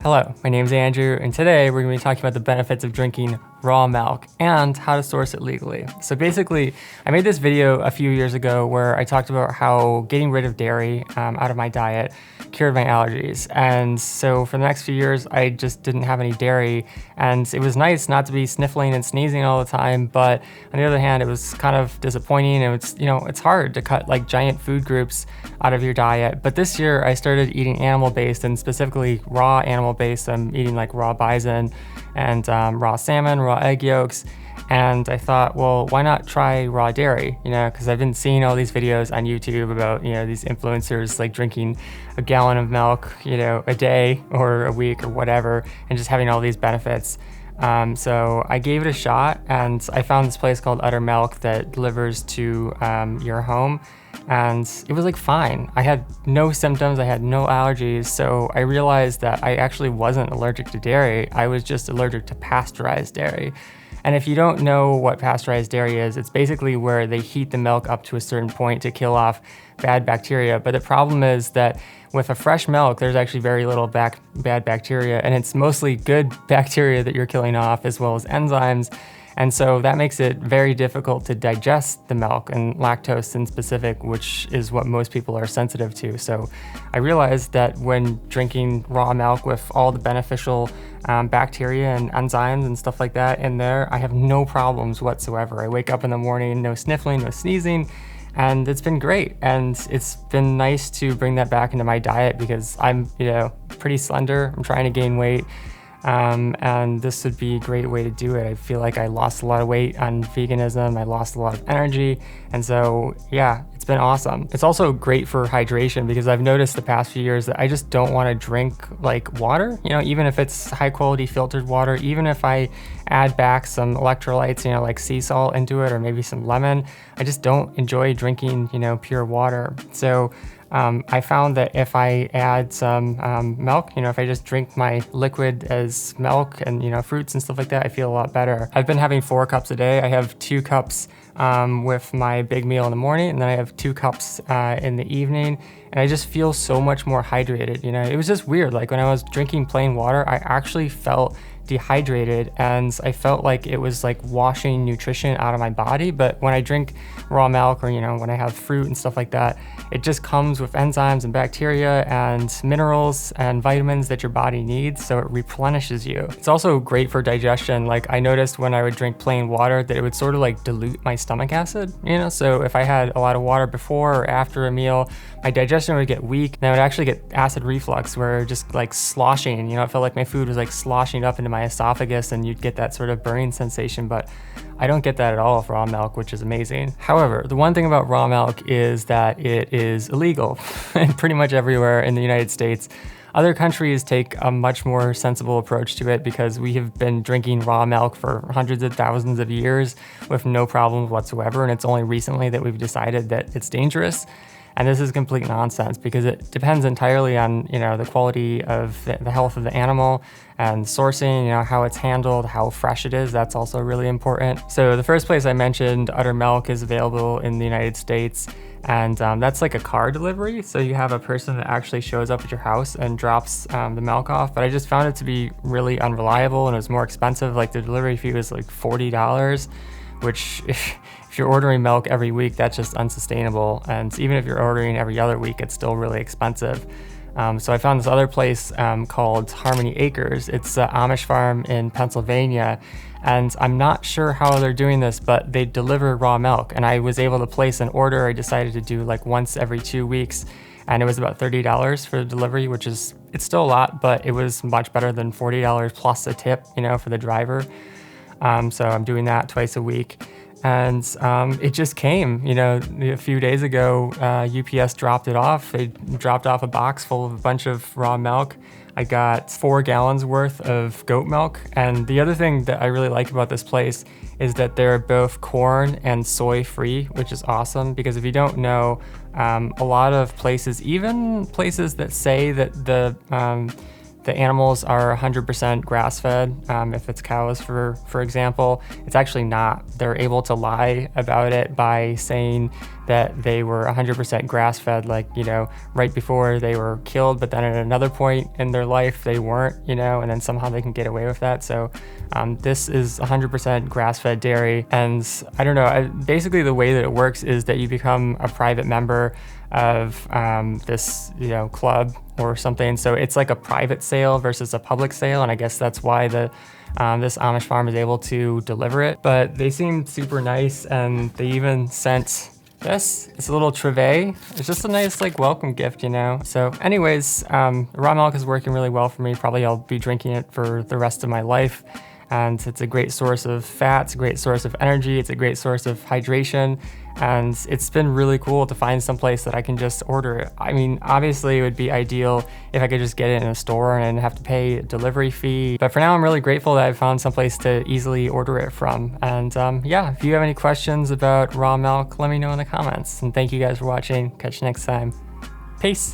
Hello, my name is Andrew, and today we're going to be talking about the benefits of drinking raw milk and how to source it legally. So basically, I made this video a few years ago where I talked about how getting rid of dairy out of my diet cured my allergies. And so for the next few years, I just didn't have any dairy, and it was nice not to be sniffling and sneezing all the time, but on the other hand, it was kind of disappointing, and it's hard to cut like giant food groups out of your diet. But this year, I started eating animal-based, and specifically raw animal-based. I'm eating like raw bison and raw salmon, raw egg yolks. And I thought, well, why not try raw dairy? Because I've been seeing all these videos on YouTube about, these influencers like drinking a gallon of milk, a day or a week or whatever, and just having all these benefits. So I gave it a shot, and I found this place called Udder Milk that delivers to your home. And it was like fine. I had no symptoms, I had no allergies, so I realized that I actually wasn't allergic to dairy, I was just allergic to pasteurized dairy. And if you don't know what pasteurized dairy is, it's basically where they heat the milk up to a certain point to kill off bad bacteria. But the problem is that with a fresh milk, there's actually very little bad bacteria, and it's mostly good bacteria that you're killing off, as well as enzymes. And so that makes it very difficult to digest the milk, and lactose in specific, which is what most people are sensitive to. So I realized that when drinking raw milk with all the beneficial bacteria and enzymes and stuff like that in there, I have no problems whatsoever. I wake up in the morning, no sniffling, no sneezing, and it's been great. And it's been nice to bring that back into my diet because I'm, pretty slender. I'm trying to gain weight. And this would be a great way to do it. I feel like I lost a lot of weight on veganism. I lost a lot of energy. And so, yeah, it's been awesome. It's also great for hydration because I've noticed the past few years that I just don't want to drink like water, even if it's high quality filtered water, even if I add back some electrolytes, like sea salt into it or maybe some lemon, I just don't enjoy drinking, pure water. So I found that if I add some milk, if I just drink my liquid as milk and, fruits and stuff like that, I feel a lot better. I've been having 4 cups a day. I have 2 cups with my big meal in the morning, and then I have 2 cups in the evening, and I just feel so much more hydrated. It was just weird. Like when I was drinking plain water, I actually felt dehydrated, and I felt like it was like washing nutrition out of my body. But when I drink raw milk, or when I have fruit and stuff like that, it just comes with enzymes and bacteria and minerals and vitamins that your body needs, so it replenishes you. It's also great for digestion. Like I noticed when I would drink plain water that it would sort of like dilute my stomach acid, so if I had a lot of water before or after a meal, my digestion would get weak, and I would actually get acid reflux where just like sloshing, it felt like my food was like sloshing up into my esophagus, and you'd get that sort of burning sensation. But I don't get that at all with raw milk, which is amazing. However, the one thing about raw milk is that it is illegal and pretty much everywhere in the United States. Other countries take a much more sensible approach to it because we have been drinking raw milk for hundreds of thousands of years with no problems whatsoever, and it's only recently that we've decided that it's dangerous. And this is complete nonsense because it depends entirely on, the quality of the health of the animal and sourcing, how it's handled, how fresh it is. That's also really important. So the first place I mentioned, Udder Milk, is available in the United States. And that's like a car delivery. So you have a person that actually shows up at your house and drops the milk off. But I just found it to be really unreliable, and it was more expensive. Like the delivery fee was like $40, which if you're ordering milk every week, that's just unsustainable. And even if you're ordering every other week, it's still really expensive. So I found this other place called Harmony Acres. It's an Amish farm in Pennsylvania, and I'm not sure how they're doing this, but they deliver raw milk, and I was able to place an order. I decided to do like once every 2 weeks, and it was about $30 for the delivery, which is, it's still a lot, but it was much better than $40 plus a tip, for the driver. So I'm doing that twice a week. And it just came, a few days ago, UPS dropped it off. They dropped off a box full of a bunch of raw milk. I got 4 gallons worth of goat milk. And the other thing that I really like about this place is that they're both corn and soy free, which is awesome because if you don't know, a lot of places, even places that say that the animals are 100% grass-fed. If it's cows, for example, it's actually not. They're able to lie about it by saying that they were 100% grass-fed, like, you know, right before they were killed, but then at another point in their life they weren't, you know, and then somehow they can get away with that. So this is 100% grass-fed dairy, and I don't know, basically the way that it works is that you become a private member of this, you know, club or something. So it's like a private sale versus a public sale, and I guess that's why the this Amish farm is able to deliver it. But they seem super nice, and they even sent this. It's a little trivet. It's just a nice like welcome gift, you know. So anyways, raw milk is working really well for me. Probably I'll be drinking it for the rest of my life. And it's a great source of fat, it's a great source of energy, it's a great source of hydration, and it's been really cool to find some place that I can just order it. I mean, obviously it would be ideal if I could just get it in a store and have to pay a delivery fee, but for now I'm really grateful that I found some place to easily order it from. And yeah, if you have any questions about raw milk, let me know in the comments. And thank you guys for watching. Catch you next time. Peace.